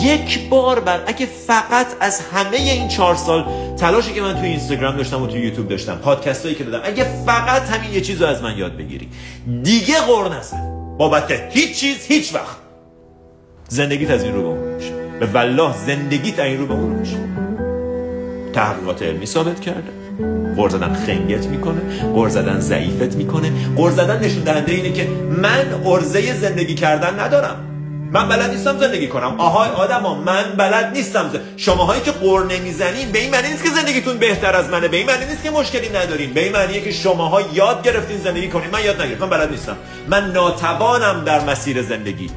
یک بار اگه فقط از همه این 4 سال تلاشی که من توی اینستاگرام داشتم و توی یوتیوب داشتم، پادکستایی که دادم، اگه فقط همین یه چیزو از من یاد بگیری، دیگه غر نزن بابت هیچ چیز هیچ وقت، زندگیت از این رو به اون میشه. به والله زندگیت از این رو به اون میشه. تحقیقات علمی ثابت کرده غر زدن خنگت میکنه، غر زدن ضعیفت میکنه. غر زدن نشون دهنده اینه که من عرضه زندگی کردن ندارم، من بلد نیستم زندگی کنم. آهای آدما، من بلد نیستم. شماهایی که غر نمیزنین به این معنی نیست که زندگیتون بهتر از منه، به این معنی نیست که مشکلی ندارین، به این معنیه که شماها یاد گرفتین زندگی کنین، من یاد نگرفتم، بلد نیستم، من ناتوانم در مسیر زندگی.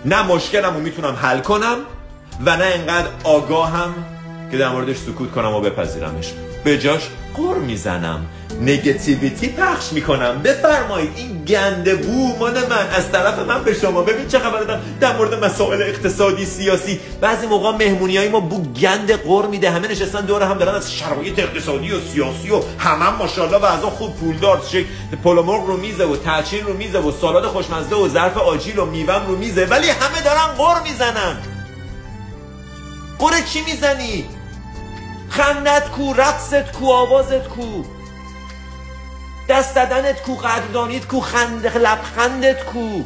نه مشکلمو میتونم حل کنم و نه انقدر آگاهم که در موردش سکوت کنم و بپذیرمش. به جاش غر میزنم، نگتیویتی پخش میکنم. بفرمایید این گنده بو مال من از طرف من به شما. ببین چه خبره در مورد مسائل اقتصادی سیاسی. بعضی موقع مهمونیای ما بو گند غر میده، همه نشستن دور هم دارن از شرایط اقتصادی و سیاسی و همه ماشاءالله وضع خوب پولدار، پلومرغ رو میزه و ترچین رو میزه و سالاد خوشمزه و ظرف آجیل و میوه رو میزه، ولی همه دارن غر میزنن. غر چی میزنی؟ خندت کو، رقصت کو، آوازت کو، دست دادنت کو، قدردانیت کو، لبخندت کو.